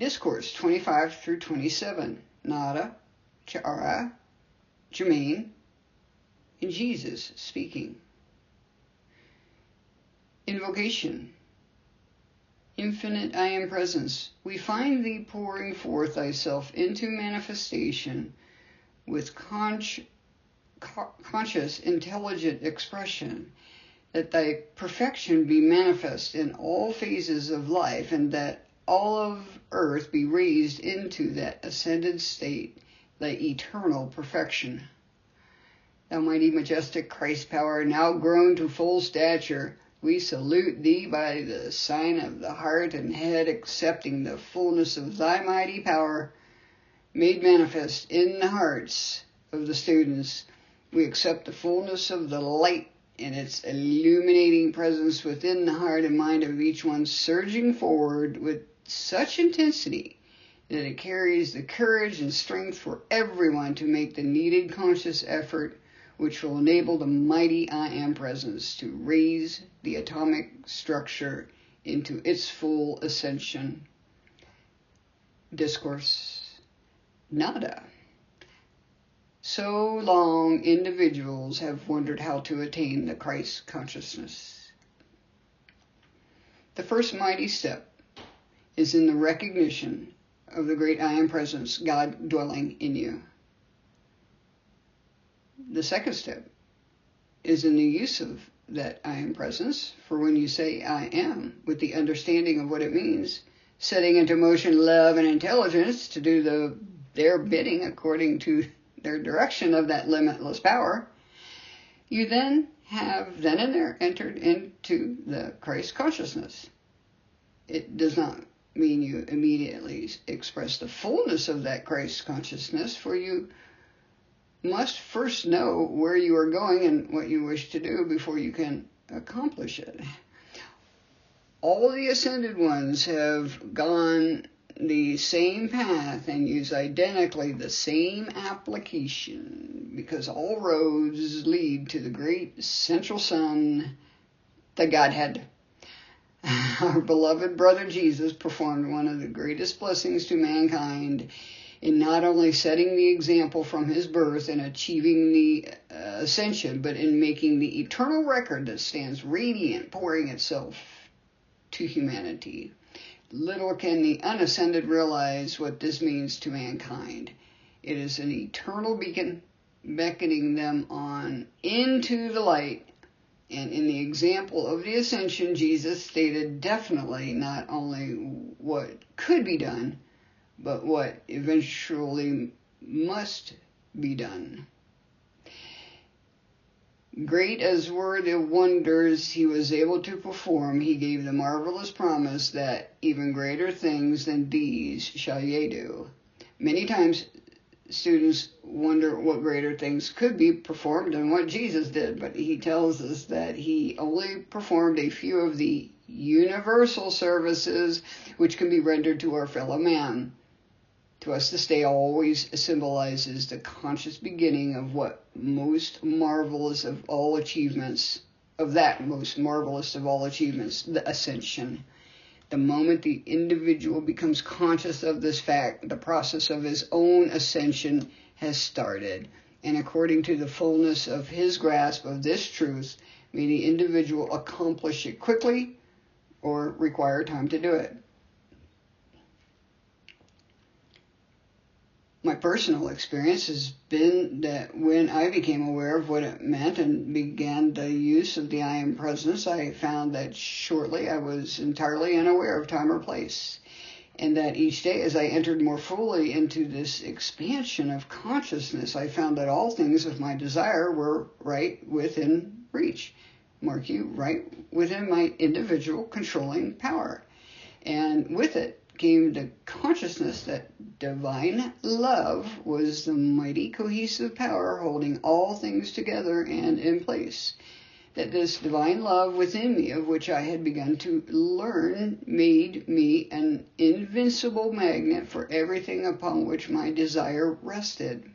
Discourse 25 through 27. Nada, Chara, Jermaine, and Jesus speaking. Invocation. Infinite I Am Presence, we find thee pouring forth thyself into manifestation with conscious, intelligent expression, that thy perfection be manifest in all phases of life, and that all of earth be raised into that ascended state, thy eternal perfection. Thou mighty majestic Christ power, now grown to full stature, we salute thee by the sign of the heart and head, accepting the fullness of thy mighty power made manifest in the hearts of the students. We accept the fullness of the light and its illuminating presence within the heart and mind of each one, surging forward with such intensity that it carries the courage and strength for everyone to make the needed conscious effort, which will enable the mighty I Am Presence to raise the atomic structure into its full ascension. Discourse. Nada. So long individuals have wondered how to attain the Christ consciousness. The first mighty step is in the recognition of the great I Am Presence, God dwelling in you. The second step is in the use of that I Am Presence, for when you say I am, with the understanding of what it means, setting into motion love and intelligence to do their bidding according to their direction of that limitless power, you then have then and there entered into the Christ consciousness. It does not mean you immediately express the fullness of that Christ consciousness, for you must first know where you are going and what you wish to do before you can accomplish it. All the ascended ones have gone the same path and use identically the same application, because all roads lead to the great central sun, the Godhead. Our beloved brother Jesus performed one of the greatest blessings to mankind in not only setting the example from his birth and achieving the ascension, but in making the eternal record that stands radiant, pouring itself to humanity. Little can the unascended realize what this means to mankind. It is an eternal beacon beckoning them on into the light. And in the example of the ascension, Jesus stated definitely not only what could be done, but what eventually must be done. Great as were the wonders he was able to perform, he gave the marvelous promise that even greater things than these shall ye do. Many times students wonder what greater things could be performed than what Jesus did, but he tells us that he only performed a few of the universal services which can be rendered to our fellow man. To us, this day always symbolizes the conscious beginning of what most marvelous of all achievements, the ascension. The moment the individual becomes conscious of this fact, the process of his own ascension has started. And according to the fullness of his grasp of this truth, may the individual accomplish it quickly or require time to do it. My personal experience has been that when I became aware of what it meant and began the use of the I Am Presence, I found that shortly I was entirely unaware of time or place, and that each day as I entered more fully into this expansion of consciousness, I found that all things of my desire were right within reach. Mark you, right within my individual controlling power. And with it came the consciousness that divine love was the mighty cohesive power holding all things together and in place. That this divine love within me, of which I had begun to learn, made me an invincible magnet for everything upon which my desire rested.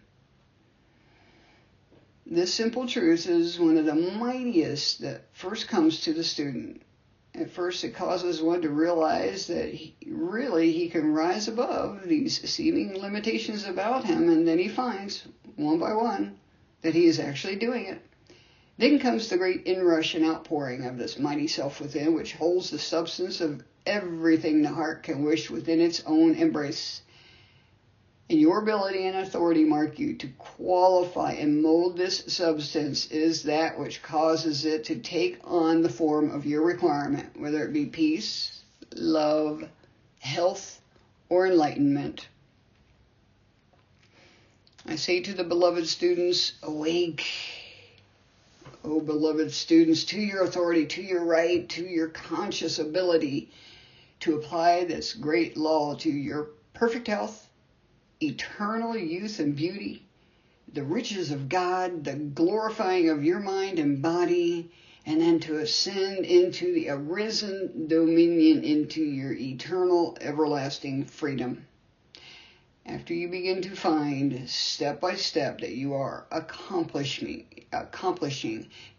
This simple truth is one of the mightiest that first comes to the student. At first, it causes one to realize that he can rise above these seeming limitations about him, and then he finds, one by one, that he is actually doing it. Then comes the great inrush and outpouring of this mighty self within, which holds the substance of everything the heart can wish within its own embrace. And your ability and authority, mark you, to qualify and mold this substance is that which causes it to take on the form of your requirement, whether it be peace, love, health, or enlightenment. I say to the beloved students, awake. Oh, beloved students, to your authority, to your right, to your conscious ability to apply this great law to your perfect health, eternal youth and beauty, the riches of God, the glorifying of your mind and body, and then to ascend into the arisen dominion into your eternal, everlasting freedom. After you begin to find, step by step, that you are accomplishing,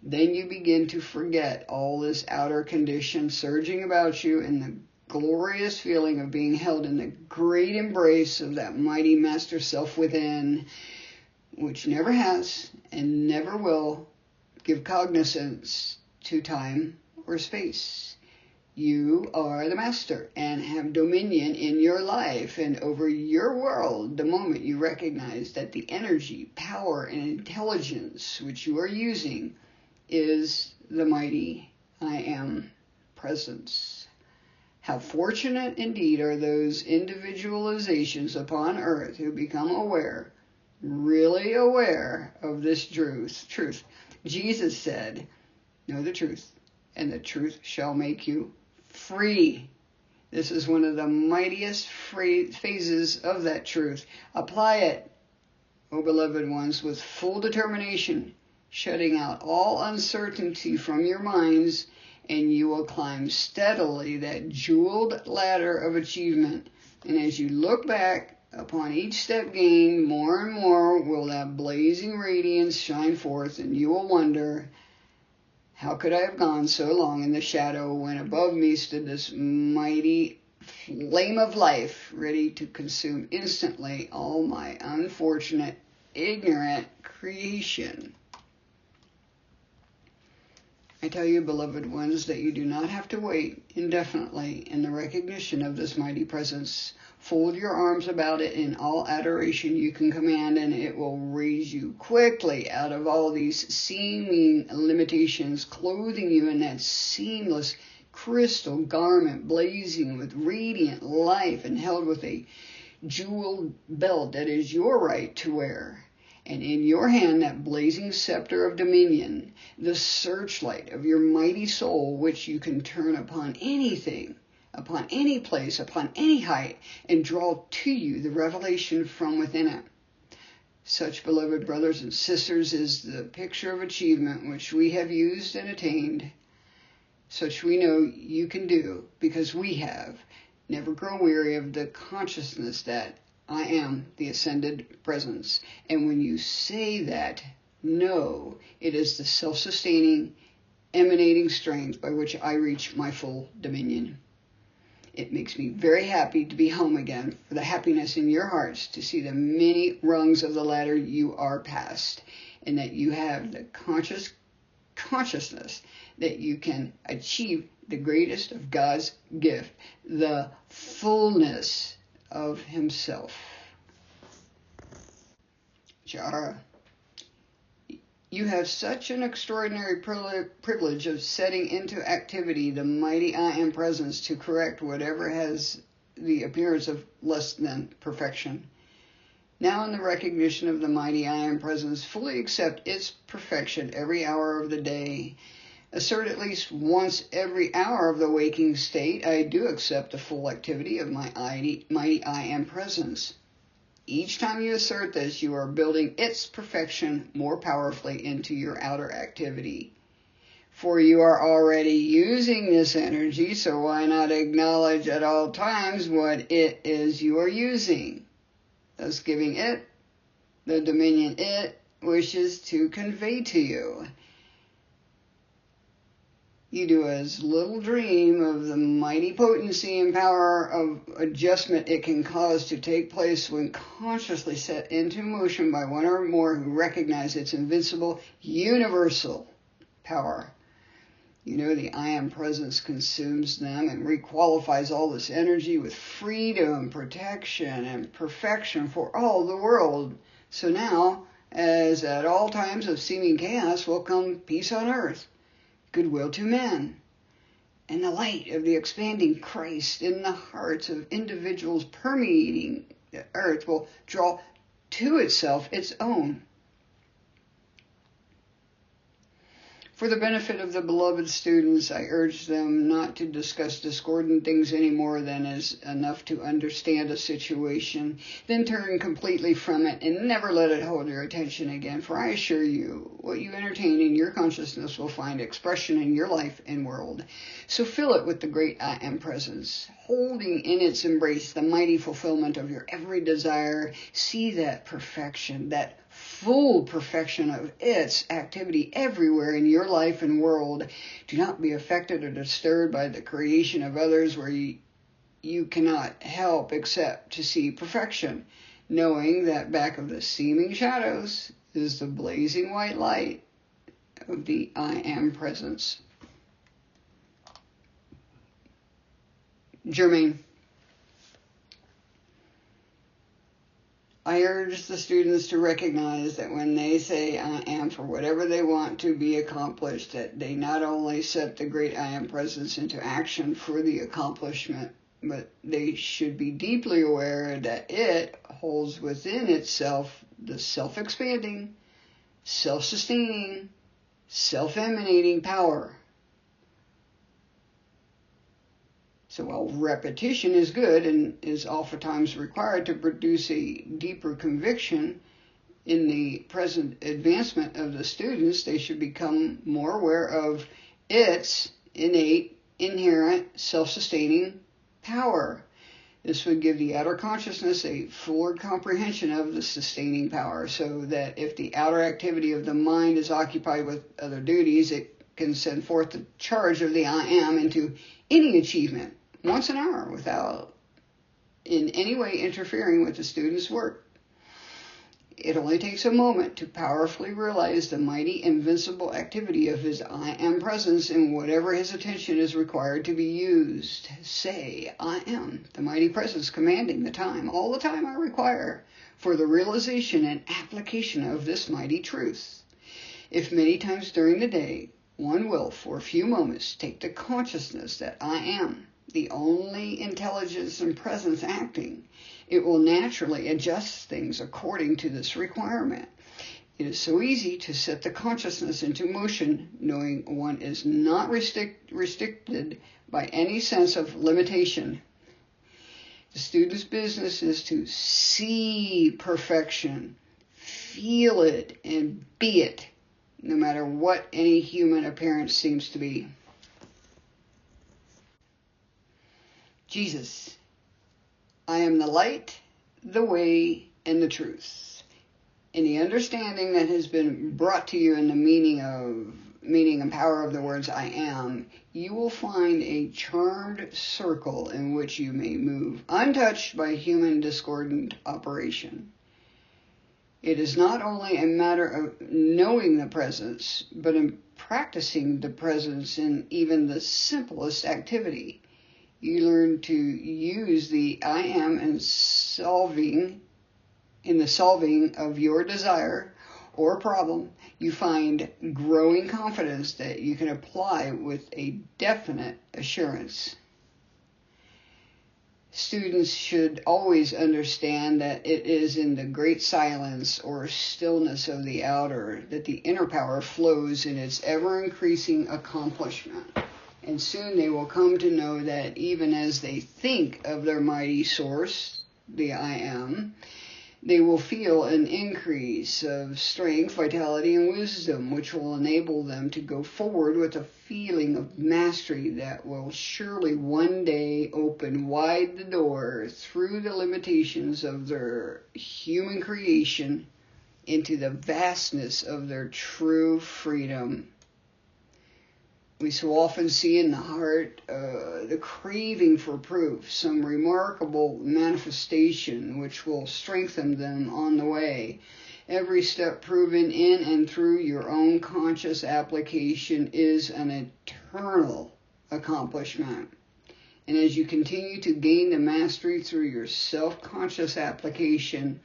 then you begin to forget all this outer condition surging about you and the glorious feeling of being held in the great embrace of that mighty master self within, which never has and never will give cognizance to time or space. You are the master and have dominion in your life and over your world the moment you recognize that the energy, power, and intelligence which you are using is the mighty I Am presence. How fortunate indeed are those individualizations upon earth who become aware, really aware of this truth. Jesus said, know the truth, and the truth shall make you free. This is one of the mightiest phases of that truth. Apply it, O beloved ones, with full determination, shutting out all uncertainty from your minds, and you will climb steadily that jeweled ladder of achievement. And as you look back upon each step gained, more and more will that blazing radiance shine forth, and you will wonder, how could I have gone so long in the shadow when above me stood this mighty flame of life, ready to consume instantly all my unfortunate, ignorant creation? I tell you, beloved ones, that you do not have to wait indefinitely in the recognition of this mighty presence. Fold your arms about it in all adoration you can command, and it will raise you quickly out of all these seeming limitations, clothing you in that seamless crystal garment, blazing with radiant life and held with a jeweled belt that is your right to wear. And in your hand that blazing scepter of dominion, the searchlight of your mighty soul, which you can turn upon anything, upon any place, upon any height, and draw to you the revelation from within it. Such, beloved brothers and sisters, is the picture of achievement which we have used and attained. Such we know you can do, because we have. Never grow weary of the consciousness that I am the ascended presence. And when you say that, know it is the self-sustaining, emanating strength by which I reach my full dominion. It makes me very happy to be home again, for the happiness in your hearts to see the many rungs of the ladder you are past, and that you have the consciousness that you can achieve the greatest of God's gift, the fullness of himself. Jara, you have such an extraordinary privilege of setting into activity the mighty I Am presence to correct whatever has the appearance of less than perfection. Now, in the recognition of the mighty I Am presence, fully accept its perfection every hour of the day. Assert at least once every hour of the waking state, I do accept the full activity of my mighty I Am presence. Each time you assert this, you are building its perfection more powerfully into your outer activity. For you are already using this energy, so why not acknowledge at all times what it is you are using, thus giving it the dominion it wishes to convey to you. You do as little dream of the mighty potency and power of adjustment it can cause to take place when consciously set into motion by one or more who recognize its invincible, universal power. You know, the I Am presence consumes them and requalifies all this energy with freedom, protection, and perfection for all the world. So now, as at all times of seeming chaos, will come peace on earth, goodwill to men, and the light of the expanding Christ in the hearts of individuals permeating the earth will draw to itself its own. For the benefit of the beloved students, I urge them not to discuss discordant things any more than is enough to understand a situation, then turn completely from it and never let it hold your attention again. For I assure you, what you entertain in your consciousness will find expression in your life and world. So fill it with the great I Am presence, holding in its embrace the mighty fulfillment of your every desire. See that perfection, that full perfection of its activity everywhere in your life and world. Do not be affected or disturbed by the creation of others where you cannot help except to see perfection, knowing that back of the seeming shadows is the blazing white light of the I Am presence. Germaine. I urge the students to recognize that when they say I am for whatever they want to be accomplished, that they not only set the great I Am presence into action for the accomplishment, but they should be deeply aware that it holds within itself the self-expanding, self-sustaining, self-emanating power. So while repetition is good and is oftentimes required to produce a deeper conviction in the present advancement of the students, they should become more aware of its innate, inherent, self-sustaining power. This would give the outer consciousness a fuller comprehension of the sustaining power, so that if the outer activity of the mind is occupied with other duties, it can send forth the charge of the I Am into any achievement once an hour without in any way interfering with the student's work. It only takes a moment to powerfully realize the mighty invincible activity of his I Am presence in whatever his attention is required to be used. Say, I am the mighty presence commanding the time, all the time I require for the realization and application of this mighty truth. If many times during the day one will, for a few moments, take the consciousness that I am the only intelligence and presence acting, it will naturally adjust things according to this requirement. It is so easy to set the consciousness into motion, knowing one is not restricted by any sense of limitation. The student's business is to see perfection, feel it, and be it, no matter what any human appearance seems to be. Jesus, I am the light, the way, and the truth. In the understanding that has been brought to you in the meaning and power of the words I am, you will find a charmed circle in which you may move, untouched by human discordant operation. It is not only a matter of knowing the presence, but in practicing the presence in even the simplest activity. You learn to use the I am in the solving of your desire or problem. You find growing confidence that you can apply with a definite assurance. Students should always understand that it is in the great silence or stillness of the outer that the inner power flows in its ever-increasing accomplishment. And soon they will come to know that even as they think of their mighty source, the I Am, they will feel an increase of strength, vitality, and wisdom, which will enable them to go forward with a feeling of mastery that will surely one day open wide the door through the limitations of their human creation into the vastness of their true freedom. We so often see in the heart the craving for proof, some remarkable manifestation which will strengthen them on the way. Every step proven in and through your own conscious application is an eternal accomplishment. And as you continue to gain the mastery through your self-conscious application,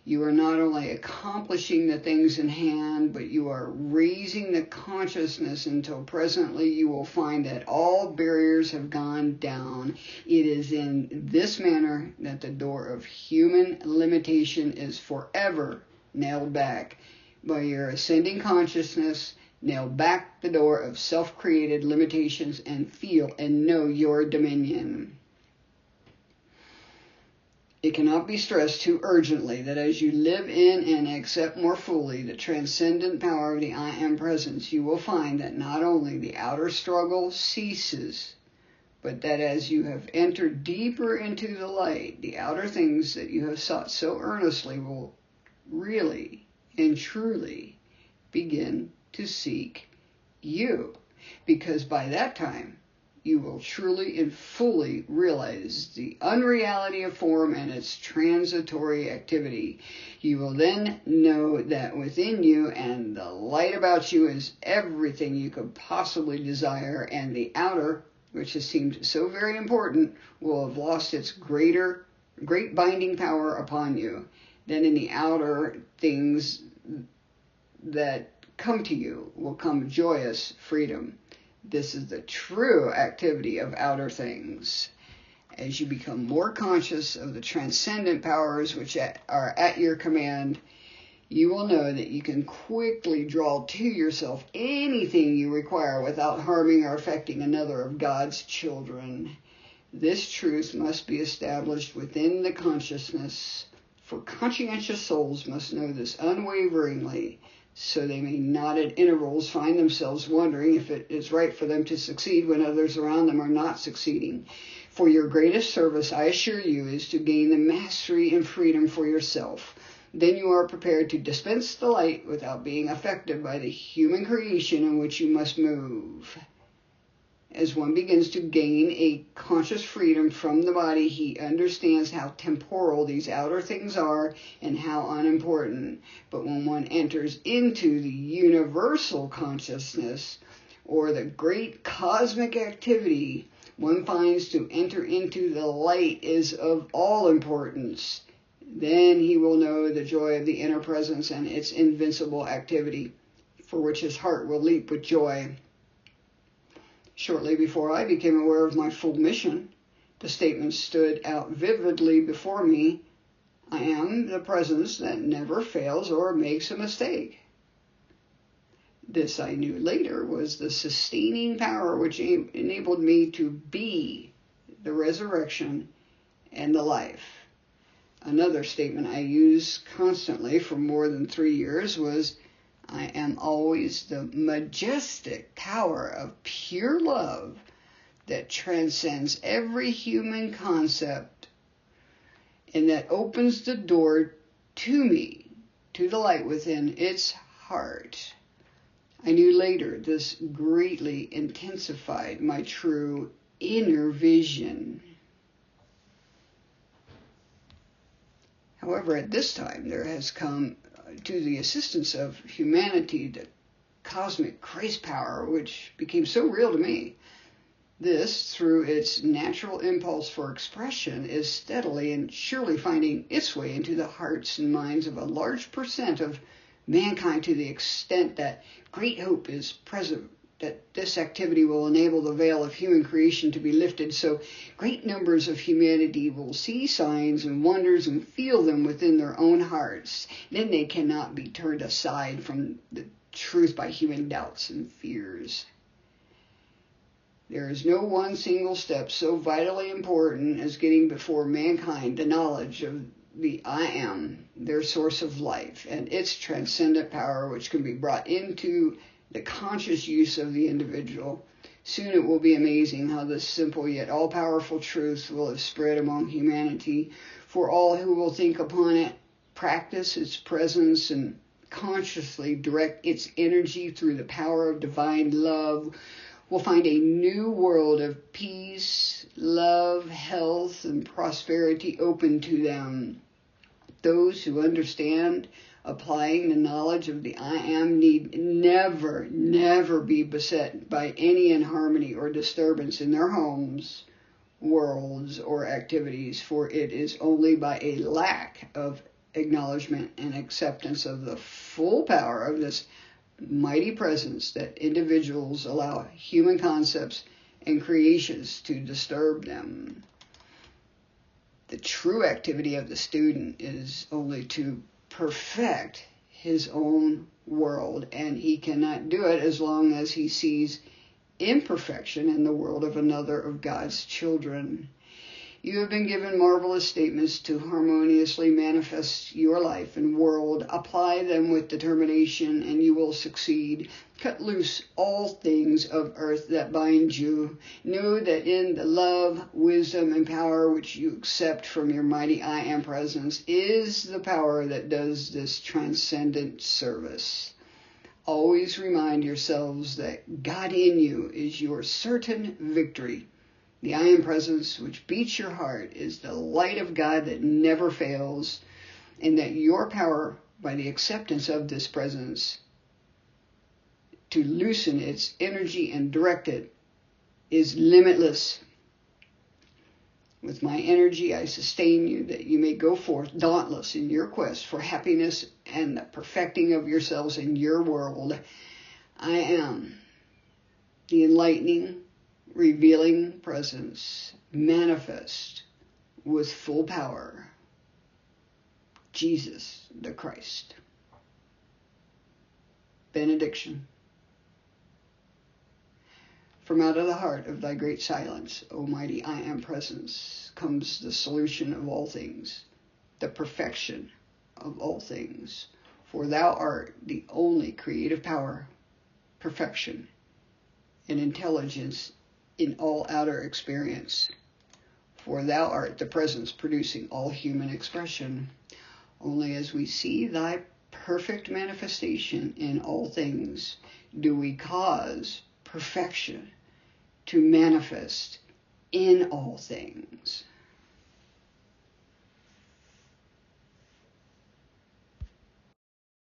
you are not only accomplishing the things in hand, but you are raising the consciousness until presently you will find that all barriers have gone down. It is in this manner that the door of human limitation is forever nailed back. By your ascending consciousness, nail back the door of self-created limitations and feel and know your dominion. It cannot be stressed too urgently that as you live in and accept more fully the transcendent power of the I Am Presence, you will find that not only the outer struggle ceases, but that as you have entered deeper into the light, the outer things that you have sought so earnestly will really and truly begin to seek you. Because by that time, you will truly and fully realize the unreality of form and its transitory activity. You will then know that within you and the light about you is everything you could possibly desire, and the outer, which has seemed so very important, will have lost its great binding power upon you. Then in the outer things that come to you will come joyous freedom. This is the true activity of outer things. As you become more conscious of the transcendent powers which are at your command, you will know that you can quickly draw to yourself anything you require without harming or affecting another of God's children. This truth must be established within the consciousness, for conscientious souls must know this unwaveringly, so they may not at intervals find themselves wondering if it is right for them to succeed when others around them are not succeeding. For your greatest service, I assure you, is to gain the mastery and freedom for yourself. Then you are prepared to dispense the light without being affected by the human creation in which you must move. As one begins to gain a conscious freedom from the body, he understands how temporal these outer things are and how unimportant. But when one enters into the universal consciousness, or the great cosmic activity, one finds to enter into the light is of all importance. Then he will know the joy of the inner presence and its invincible activity, for which his heart will leap with joy. Shortly before I became aware of my full mission, the statement stood out vividly before me: I am the presence that never fails or makes a mistake. This, I knew later, was the sustaining power which enabled me to be the resurrection and the life. Another statement I used constantly for more than 3 years was, I am always the majestic power of pure love that transcends every human concept and that opens the door to me, to the light within its heart. I knew later this greatly intensified my true inner vision. However, at this time there has come to the assistance of humanity the cosmic grace power, which became so real to me. This, through its natural impulse for expression, is steadily and surely finding its way into the hearts and minds of a large percent of mankind, to the extent that great hope is present that this activity will enable the veil of human creation to be lifted, so great numbers of humanity will see signs and wonders and feel them within their own hearts. Then they cannot be turned aside from the truth by human doubts and fears. There is no one single step so vitally important as getting before mankind the knowledge of the I Am, their source of life, and its transcendent power, which can be brought into the conscious use of the individual. Soon it will be amazing how this simple yet all-powerful truth will have spread among humanity, for all who will think upon it, practice its presence, and consciously direct its energy through the power of divine love, will find a new world of peace, love, health, and prosperity open to them. Those who understand applying the knowledge of the I Am need never, never be beset by any inharmony or disturbance in their homes, worlds, or activities, for it is only by a lack of acknowledgement and acceptance of the full power of this mighty presence that individuals allow human concepts and creations to disturb them. The true activity of the student is only to perfect his own world, and he cannot do it as long as he sees imperfection in the world of another of God's children. You have been given marvelous statements to harmoniously manifest your life and world. Apply them with determination and you will succeed. Cut loose all things of earth that bind you. Know that in the love, wisdom, and power which you accept from your mighty I Am presence is the power that does this transcendent service. Always remind yourselves that God in you is your certain victory. The I Am presence which beats your heart is the light of God that never fails, and that your power, by the acceptance of this presence, to loosen its energy and direct it, is limitless. With my energy I sustain you, that you may go forth dauntless in your quest for happiness and the perfecting of yourselves in your world. I am the enlightening, revealing presence, manifest with full power, Jesus the Christ. Benediction. From out of the heart of thy great silence, O mighty I Am presence, comes the solution of all things, the perfection of all things. For thou art the only creative power, perfection, and intelligence in all outer experience. For thou art the presence producing all human expression. Only as we see thy perfect manifestation in all things do we cause perfection to manifest in all things.